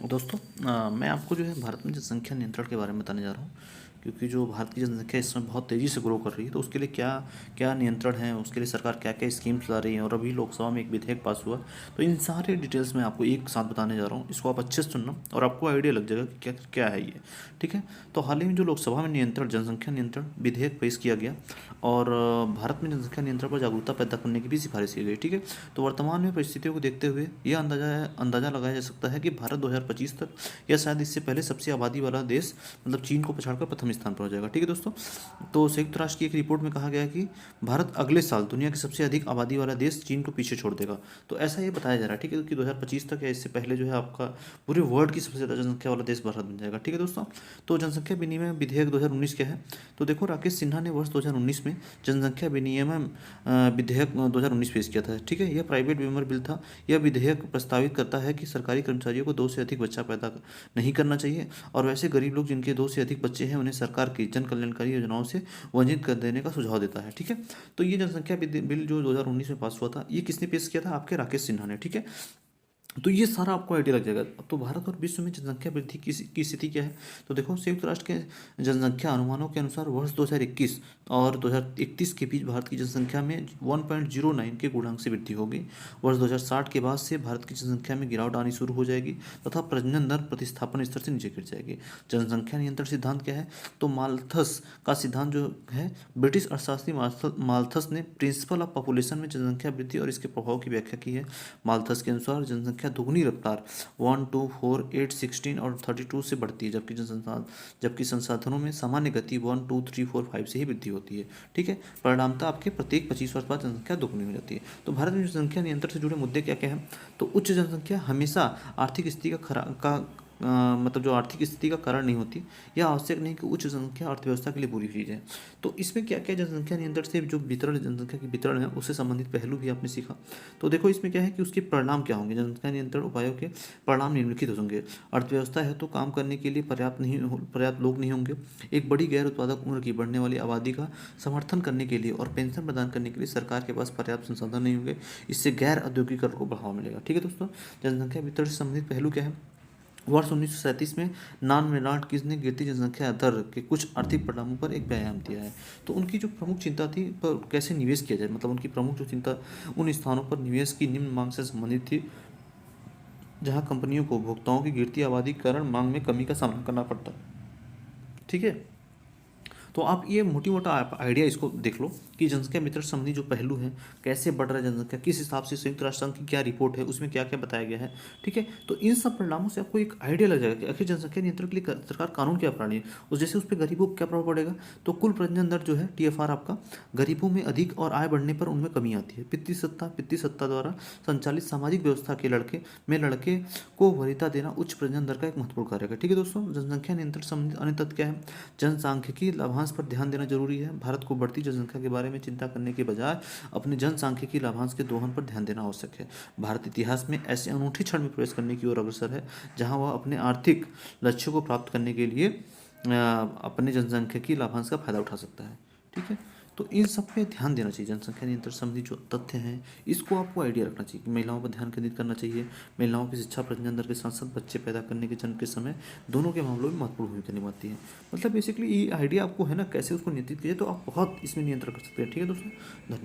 दोस्तों मैं आपको जो है भारत में जनसंख्या नियंत्रण के बारे में बताने जा रहा हूँ। क्योंकि जो भारत की जनसंख्या इस समय बहुत तेज़ी से ग्रो कर रही है, तो उसके लिए क्या क्या नियंत्रण है, उसके लिए सरकार क्या क्या स्कीम्स ला रही है, और अभी लोकसभा में एक विधेयक पास हुआ। तो इन सारे डिटेल्स में आपको एक साथ बताने जा रहा हूँ। इसको आप अच्छे से सुनना और आपको आइडिया लग जाएगा कि क्या क्या है ये। ठीक है। तो हाल ही में जो लोकसभा में जनसंख्या नियंत्रण विधेयक पेश किया गया, और भारत में जनसंख्या नियंत्रण पर जागरूकता पैदा करने की भी सिफारिश की गई। ठीक है। तो वर्तमान में परिस्थितियों को देखते हुए यह अंदाजा लगाया जा सकता है कि भारत 2025 तक या शायद इससे पहले सबसे आबादी वाला देश मतलब चीन को पछाड़कर प्रथम स्थान पर हो जाएगा। ठीक है दोस्तों। तो संयुक्त राष्ट्र की एक रिपोर्ट में कहा गया है कि भारत अगले साल दुनिया की सबसे अधिक आबादी वाला देश चीन को पीछे छोड़ देगा। तो ऐसा ये बताया जा रहा है। ठीक है कि 2025 तक या इससे पहले जो है आपका पूरे वर्ल्ड की सबसे ज़्यादा जनसंख्या वाला देश भारत बन जाएगा। ठीक है दोस्तों। तो जनसंख्या विनिमय विधेयक 2019 क्या है। तो देखो, राकेश सिन्हा ने वर्ष 2019 में जनसंख्या विनियमन विधेयक 2019 पेश किया था। ठीक है। यह प्राइवेट मेंबर बिल था। यह विधेयक प्रस्तावित करता है कि सरकारी कर्मचारियों को 2 से अधिक बच्चा पैदा नहीं करना चाहिए, और वैसे गरीब लोग जिनके 2 से अधिक बच्चे हैं उन्हें सरकार की जन कल्याणकारी योजनाओं से वंचित कर देने का सुझाव देता है। ठीक है। तो ये जनसंख्या बिल जो 2019 में पास हुआ था, ये किसने पेश किया था? आपके राकेश सिन्हा ने। ठीक है। तो ये सारा आपको आइडिया लग जाएगा। तो भारत और विश्व में जनसंख्या वृद्धि की स्थिति क्या है। तो देखो, संयुक्त राष्ट्र के जनसंख्या अनुमानों के अनुसार वर्ष 2021 और 2031 के बीच भारत की जनसंख्या में 1.09 के गुणांक से वृद्धि होगी। वर्ष 2060 के बाद से भारत की जनसंख्या में गिरावट आनी शुरू हो जाएगी तथा प्रजनन दर प्रतिस्थापन स्तर से नीचे गिर जाएगी। जनसंख्या नियंत्रण सिद्धांत क्या है। तो माल्थस का सिद्धांत जो है, ब्रिटिश अर्थशास्त्री माल्थस ने प्रिंसिपल ऑफ पॉपुलेशन में जनसंख्या वृद्धि और इसके प्रभाव की व्याख्या की है। माल्थस के अनुसार जनसंख्या दुगनी रफ्तार 1, 2, 4, 8, 16 और 32 से बढ़ती है, जबकि संसाधनों में सामान्य गति 1, 2, 3, 4, 5 से ही वृद्धि होती है। ठीक है। परिणामतः आपके प्रत्येक 25 वर्ष बाद जनसंख्या दुगनी हो जाती है। तो भारत में जनसंख्या नियंत्रण से जुड़े मुद्दे क्या क्या है। तो उच्च जनसंख्या हमेशा आर्थिक स्थिति मतलब जो आर्थिक स्थिति का कारण नहीं होती। यह आवश्यक नहीं कि उच्च जनसंख्या अर्थव्यवस्था के लिए बुरी चीज़ है। तो इसमें क्या क्या जनसंख्या नियंत्रण से जो वितरण जनसंख्या की वितरण है उससे संबंधित पहलू भी आपने सीखा। तो देखो, इसमें क्या है कि उसके परिणाम क्या होंगे। जनसंख्या नियंत्रण उपायों के परिणाम निम्नलिखित होंगे। अर्थव्यवस्था है तो काम करने के लिए पर्याप्त लोग नहीं होंगे। एक बड़ी गैर उत्पादक उम्र की बढ़ने वाली आबादी का समर्थन करने के लिए और पेंशन प्रदान करने के लिए सरकार के पास पर्याप्त संसाधन नहीं होंगे। इससे गैर औद्योगिकरण को बढ़ावा मिलेगा। ठीक है दोस्तों। जनसंख्या वितरण से संबंधित पहलू क्या है। वर्ष 1937 में नान मेनार्ड कीज ने गिरती जनसंख्या दर के कुछ आर्थिक परिणामों पर एक बयान दिया है। तो उनकी जो प्रमुख चिंता थी पर कैसे निवेश किया जाए, मतलब उनकी प्रमुख जो चिंता उन स्थानों पर निवेश की निम्न मांग से संबंधित थी जहां कंपनियों को उपभोक्ताओं की गिरती आबादी के कारण मांग में कमी का सामना करना पड़ता है। ठीक है। तो आप ये मोटी मोटा आइडिया इसको देख लो कि जनसंख्या वितरण संबंधी जो पहलू हैं, कैसे बढ़ रहा है जनसंख्या, किस हिसाब से संयुक्त राष्ट्र संघ की क्या रिपोर्ट है, उसमें क्या क्या बताया गया है। ठीक है। तो इन सब परिणामों से आपको एक आइडिया लग जाएगा कि आखिर जनसंख्या नियंत्रण के लिए सरकार कानून क्या अपना रही है, उस जैसे उस पर गरीबों को क्या प्रभाव पड़ेगा। तो कुल प्रजनन दर जो है TFR आपका, गरीबों में अधिक और आय बढ़ने पर उनमें कमी आती है। पितृ सत्ता द्वारा संचालित सामाजिक व्यवस्था के लड़के को वरीयता देना उच्च प्रजनन दर का एक महत्वपूर्ण कार्य है। ठीक है दोस्तों। जनसंख्या नियंत्रण संबंधित अन्य तथ्य क्या है। जनसांख्यिकी लाभांश पर ध्यान देना जरूरी है। भारत को बढ़ती जनसंख्या के बारे में चिंता करने के बजाय अपने जनसांख्यिकी लाभांश के दोहन पर ध्यान देना आवश्यक है। भारत इतिहास में ऐसे अनूठे क्षण में प्रवेश करने की ओर अग्रसर है जहां वह अपने आर्थिक लक्ष्यों को प्राप्त करने के लिए अपने जनसांख्यिकी लाभांश का फायदा उठा सकता है। ठीक है। तो इन सब पे ध्यान देना चाहिए। जनसंख्या नियंत्रण संबंधी जो तथ्य हैं इसको आपको आइडिया रखना चाहिए कि महिलाओं पर ध्यान केंद्रित करना चाहिए। महिलाओं की शिक्षा, प्रजनन दर के साथ साथ बच्चे पैदा करने के जन्म के समय दोनों के मामलों में महत्वपूर्ण भूमिका निभाती है। मतलब बेसिकली ये आइडिया आपको है ना, कैसे उसको नियंत्रित कीजिए, तो आप बहुत इसमें नियंत्रण कर सकते हैं। ठीक है दोस्तों। धन्यवाद।